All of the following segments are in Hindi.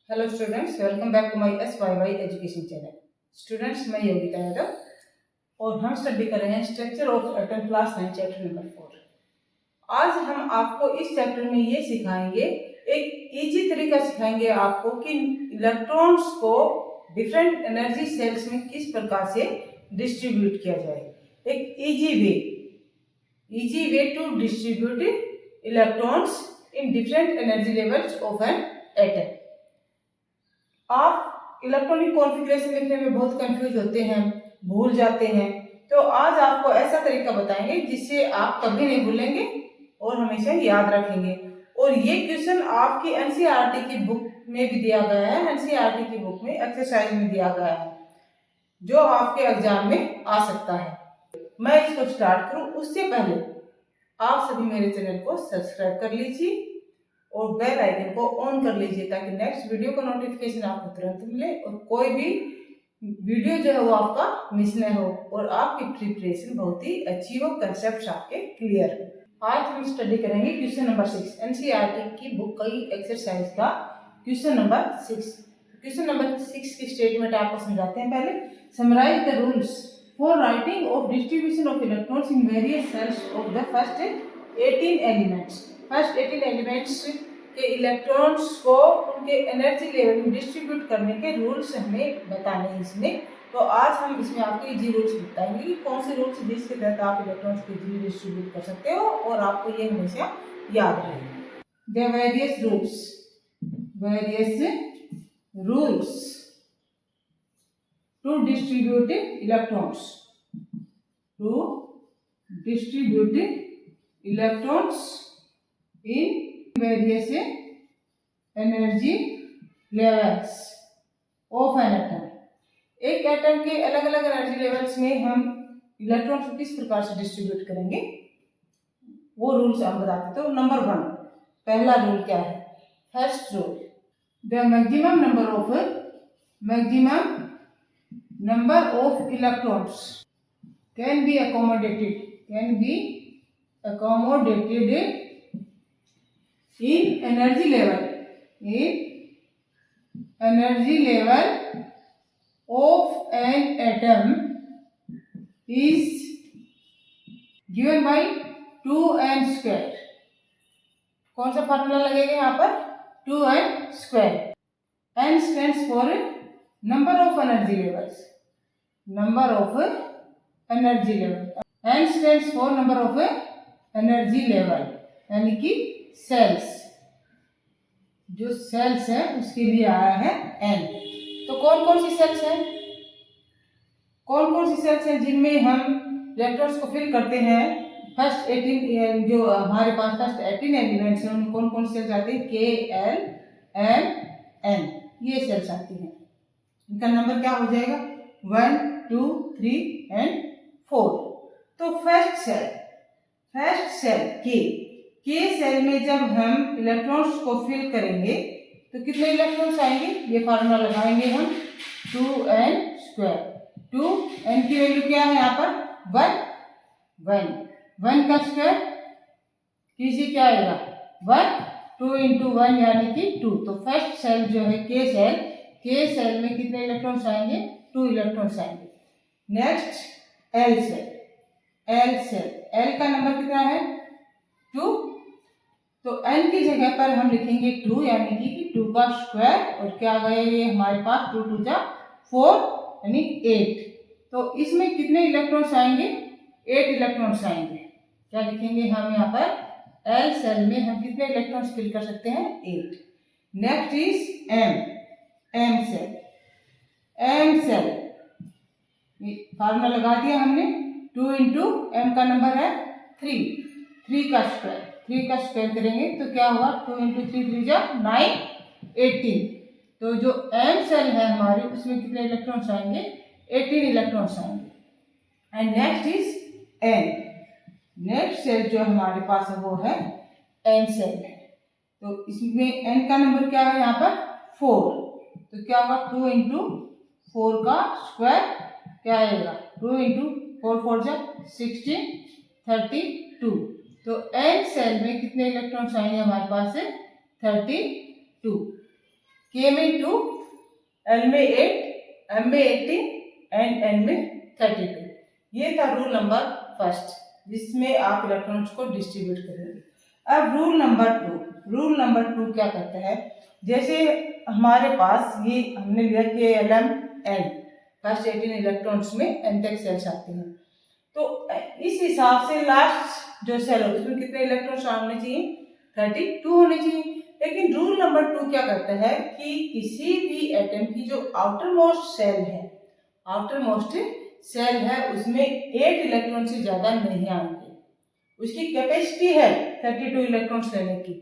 Hello students, welcome back to my SYY education channel. Students, मैं योगिता यादव और हम स्टडी कर रहे हैं structure of atom class 9 chapter number 4। आज हम आपको इस चैप्टर में ये सिखाएंगे, एक इजी तरीका सिखाएंगे आपको कि इलेक्ट्रॉन्स को डिफरेंट एनर्जी सेल्स में किस प्रकार से डिस्ट्रीब्यूट किया जाए। एक easy way to distribute electrons in different energy levels of an atom. आप इलेक्ट्रॉनिक कॉन्फ़िगरेशन लिखने में बहुत कंफ्यूज होते हैं, भूल जाते हैं, तो आज आपको ऐसा तरीका बताएंगे जिससे आप कभी नहीं भूलेंगे और हमेशा याद रखेंगे। और ये क्वेश्चन आपकी एनसीईआरटी की बुक में भी दिया गया है, एनसीईआरटी की बुक में एक्सरसाइज में दिया गया है, जो आपके एग्जाम में आ सकता है। मैं इसको स्टार्ट करूं उससे पहले आप सभी मेरे चैनल को सब्सक्राइब कर लीजिए और बेल आइकन को ऑन कर लीजिए ताकि नेक्स्ट वीडियो का नोटिफिकेशन आपको तुरंत मिले और कोई भी वीडियो जो है वो आपका मिस न हो और आपकी प्रिपरेशन बहुत ही अच्छी हो, कंसेप्ट आपके क्लियर हो। आज हम स्टडी करेंगे क्वेश्चन नंबर 6, एनसीईआरटी की बुक की एक्सरसाइज का क्वेश्चन नंबर 6। क्वेश्चन नंबर 6 की स्टेटमेंट आपको समझाते हैं। पहले summarise the rules for writing of distribution of electrons in various shells of the first 18 elements. First 18 elements के इलेक्ट्रॉन्स को उनके एनर्जी लेवल में डिस्ट्रीब्यूट करने के रूल्स हमें बताने हैं इसमें। तो आज हम इसमें आपको इजी रूल्स बताएंगे कि कौन से रूल्स जिसके तहत आप इलेक्ट्रॉन्स को इजीली डिस्ट्रीब्यूट कर सकते हो और आपको ये हमेशा याद रहेगा। The various rules to distribute electrons in various energy levels of an atom। एक एटम के अलग अलग एनर्जी लेवल्स में हम इलेक्ट्रॉन्स को किस प्रकार से डिस्ट्रीब्यूट करेंगे वो रूल्स हम बताते हैं। तो नंबर 1, पहला रूल क्या है? First rule, the maximum number of electrons can be accommodated in energy level of an atom is given by 2n square। कौन सा फार्मूला लगेगा यहाँ पर? 2n square। n stands for number of energy levels। n stands for number of energy level, यानी कि सेल्स, जो सेल्स है उसके लिए आया है n। तो कौन कौन सी सेल्स हैं जिनमें हम इलेक्ट्रॉन्स को फिल करते हैं? फर्स्ट 18 जो हमारे पास फर्स्ट 18 एलिमेंट्स हैं उनमें कौन कौन से सेल्स आते हैं? K, L, M, N, ये सेल्स आती हैं। इनका नंबर क्या हो जाएगा? 1, 2, 3 एंड 4। तो फर्स्ट सेल के सेल में जब हम इलेक्ट्रॉन्स को फिल करेंगे तो कितने इलेक्ट्रॉन्स आएंगे? ये फार्मूला लगाएंगे हम 2n स्क्वायर। 2n की वैल्यू क्या है यहाँ पर? 1 का स्क्वायर किसी क्या आएगा? 1, 2 इंटू 1 यानी कि 2। तो फर्स्ट सेल जो है के सेल में कितने इलेक्ट्रॉन्स आएंगे? 2 इलेक्ट्रॉन्स आएंगे। नेक्स्ट एल सेल, एल का नंबर कितना है? 2। तो n की जगह पर हम लिखेंगे 2 यानी कि 2 का स्क्वायर और क्या गए ये हमारे पास 2 2 जा 4 यानी 8। तो इसमें कितने इलेक्ट्रॉन्स आएंगे? 8 इलेक्ट्रॉन्स आएंगे। क्या लिखेंगे हम यहाँ पर? L सेल में हम कितने इलेक्ट्रॉन्स फिल कर सकते हैं? 8। Next is M shell, formula लगा दिया हमने। 2 इंटू m का नंबर है 3 का स्क्वायर करेंगे तो क्या हुआ? 2 इंटू 3 जा 9, 18। तो जो m सेल है हमारी उसमें कितने इलेक्ट्रॉन्स आएंगे? 18 इलेक्ट्रॉन्स आएंगे। And next is n, next shell जो हमारे पास है वो है n सेल है। तो इसमें n का नंबर क्या है यहाँ पर? 4। तो क्या होगा? 2 इंटू 4 का स्क्वायर क्या आएगा? 2 इंटू 4 जा 16, 32। तो n सेल में कितने इलेक्ट्रॉन्स आएंगे हमारे पास? 32। K में 2, L में 8, M में 18 एंड N में 32। ये था रूल नंबर फर्स्ट जिसमें आप इलेक्ट्रॉन्स को डिस्ट्रीब्यूट करेंगे। अब रूल नंबर टू क्या कहता है, जैसे हमारे पास ये हमने लिया कि LMN फर्स्ट 18 इलेक्ट्रॉन्स में N तक सेल्स आते हैं, तो इस हिसाब से लास्ट जो सेल है उसमें कितने इलेक्ट्रॉन्स होने चाहिए, 32 होने चाहिए। लेकिन रूल नंबर 2 क्या कहता है कि किसी भी एटम की जो आउटरमोस्ट सेल है उसमें 8 इलेक्ट्रॉन से ज्यादा नहीं आएंगे। उसकी कैपेसिटी है 32 इलेक्ट्रॉन्स लेने की,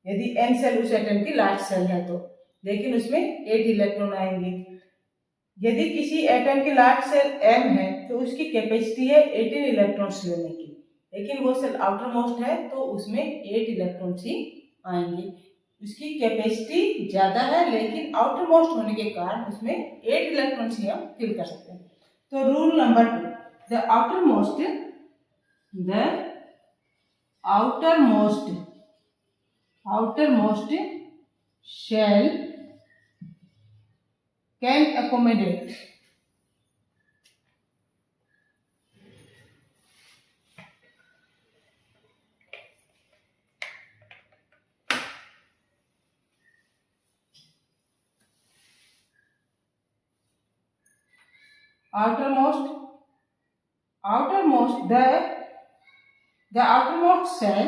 यदि n सेल उस एटम की लास्ट सेल है तो, लेकिन उसमें 8 इलेक्ट्रॉन आएंगे। यदि किसी एटम की लास्ट सेल m है तो उसकी कैपेसिटी है 18 इलेक्ट्रॉन्स लेने की, लेकिन वो सेल आउटर मोस्ट है तो उसमें 8 इलेक्ट्रॉन्स ही आएंगे। उसकी कैपेसिटी ज्यादा है लेकिन आउटर मोस्ट होने के कारण उसमें 8 इलेक्ट्रॉन्स ही हम फिल कर सकते हैं। तो rule number 2, the outermost shell can accommodate the outermost cell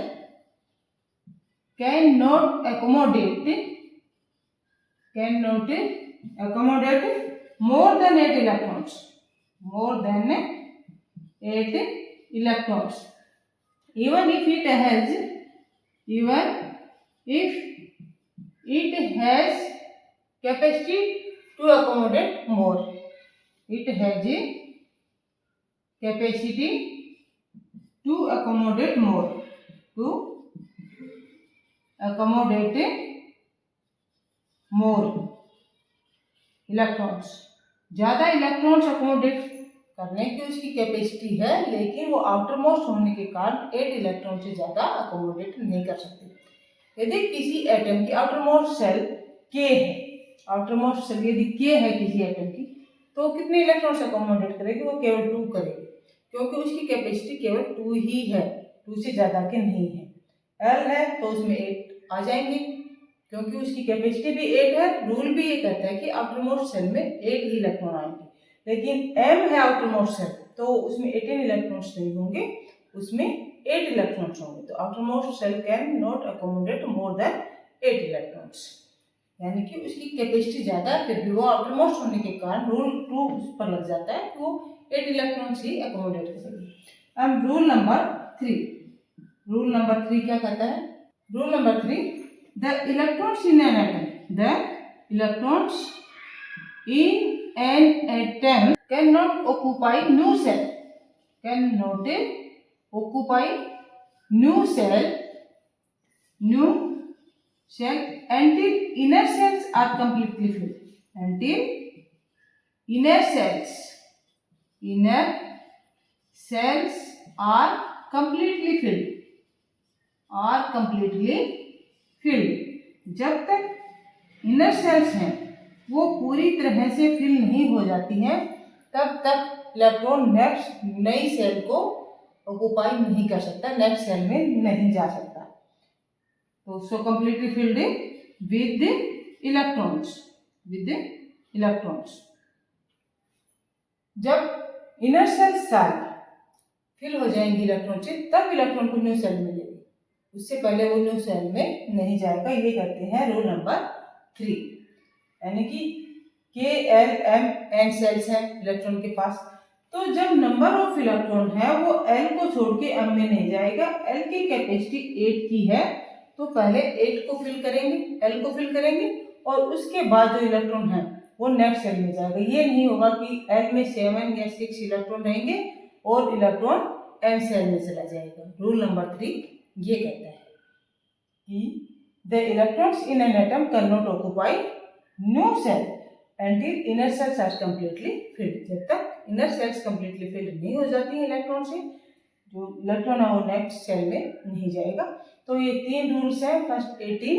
cannot accommodate more than 8 electrons, even if it has capacity to accommodate more. It has a capacity to accommodate more, electrons. ज्यादा इलेक्ट्रॉन्स अकोमोडेट करने की उसकी कैपेसिटी है, लेकिन वो आउटर मोस्ट होने के कारण 8 इलेक्ट्रॉन से ज्यादा अकोमोडेट नहीं कर सकती। यदि किसी एटम की आउटर मोस्ट सेल K है, आउटर मोस्ट सेल यदि K है किसी एटम की, तो कितने इलेक्ट्रॉन्स अकोमोडेट करेगी, वो केवल 2 करेगी, क्योंकि उसकी कैपेसिटी केवल 2 ही है, 2 से ज्यादा के नहीं है। L है तो उसमें 8 आ जाएंगे, क्योंकि उसकी कैपेसिटी भी 8 है। रूल भी ये कहता है कि आउटर मोस्ट सेल में 8 ही इलेक्ट्रॉन आएंगे, लेकिन M है आउटर मोस्ट सेल तो उसमें 18 इलेक्ट्रॉन्स नहीं होंगे, उसमें 8 इलेक्ट्रॉन्स होंगे। तो outermost shell cannot accommodate more than 8 electrons, यानी कि उसकी कैपेसिटी ज्यादा है, फिर भी वो आउटर मोस्ट होने के कारण रूल 2 उस पर लग जाता है कि वो 8 इलेक्ट्रॉन्स ही अकोमोडेट करेगी। अब रूल नंबर 3 क्या कहता है, rule number 3, the electrons in an atom cannot occupy new cell until inner cells are completely filled. Inner cells are completely filled. जब तक इनर सेल्स हैं वो पूरी तरह से फिल नहीं हो जाती हैं, तब तक इलेक्ट्रॉन नेक्स्ट नई सेल को ऑक्युपाई नहीं कर सकता, नेक्स्ट सेल में नहीं जा सकता। तो so completely filled with electrons. जब इनर सेल सारी फिल हो जाएंगी इलेक्ट्रॉन से, तब इलेक्ट्रॉन को न्यू सेल मिलेगी, उससे पहले वो न्यू सेल में नहीं जाएगा। ये कहते हैं रूल नंबर 3, यानी कि KLMN सेल्स हैं इलेक्ट्रॉन के पास, तो जब नंबर ऑफ इलेक्ट्रॉन है वो L को छोड़ के M में नहीं जाएगा। L की कैपेसिटी 8 की है, तो पहले 8 को फिल करेंगे, L को फिल करेंगे, और उसके बाद जो इलेक्ट्रॉन है वो नेक्स्ट सेल में जाएगा। ये नहीं होगा कि L में 7 या 6 इलेक्ट्रॉन रहेंगे और इलेक्ट्रॉन M सेल में चला जाएगा। रूल नंबर 3 ये कहता है कि the electrons in an atom cannot occupy new shell until inner shells are completely filled. जब तक इनर सेल्स कंप्लीटली फिल्ड नहीं हो जाती है इलेक्ट्रॉन से, जो इलेक्ट्रॉन है वो नेक्स्ट सेल में नहीं जाएगा। तो ये 3 रूल्स हैं फर्स्ट 18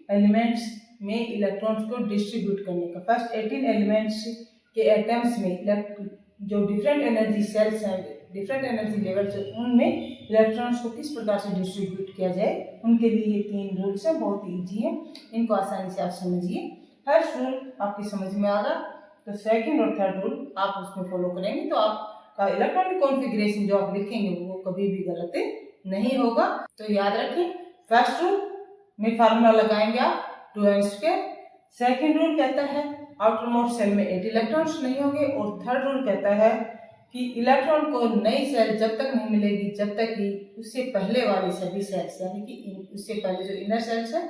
एलिमेंट्स में इलेक्ट्रॉन्स को डिस्ट्रीब्यूट करने का। फर्स्ट 18 एलिमेंट्स के एटम्स में जो डिफरेंट एनर्जी सेल्स हैं, डिफरेंट एनर्जी लेवल्स हैं, उनमें इलेक्ट्रॉन्स को किस प्रकार से डिस्ट्रीब्यूट किया जाए, उनके लिए ये 3 रूल्स हैं, बहुत ईजी है, इनको आसानी से आप समझिए। फर्स्ट रूल आपकी समझ में आ गया तो सेकंड और थर्ड रूल आप उसमें फॉलो करेंगे तो आपका इलेक्ट्रॉनिक कॉन्फ़िगरेशन जो आप लिखेंगे वो कभी भी गलत नहीं होगा। तो याद रखें, फर्स्ट रूल में फार्मूला लगाएंगे आप 2n²। सेकंड रूल कहता है आउटर मोस्ट सेल में 8 इलेक्ट्रॉन्स नहीं होंगे, और थर्ड रूल कहता है कि इलेक्ट्रॉन को नई सेल जब तक नहीं मिलेगी जब तक कि उससे पहले वाली सभी सेल्स यानी कि उससे पहले जो इनर सेल्स है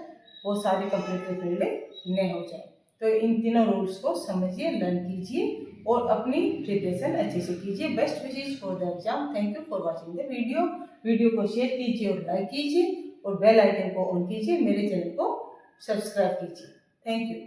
वो सारी कंप्लीटली फिल्ड नहीं हो जाए। तो इन तीनों रूल्स को समझिए, लर्न कीजिए और अपनी प्रिपरेशन अच्छे से कीजिए। Best wishes for the exam. Thank you for watching the video को शेयर कीजिए और लाइक कीजिए और बेल आइकन को ऑन कीजिए, मेरे चैनल को सब्सक्राइब कीजिए। Thank you.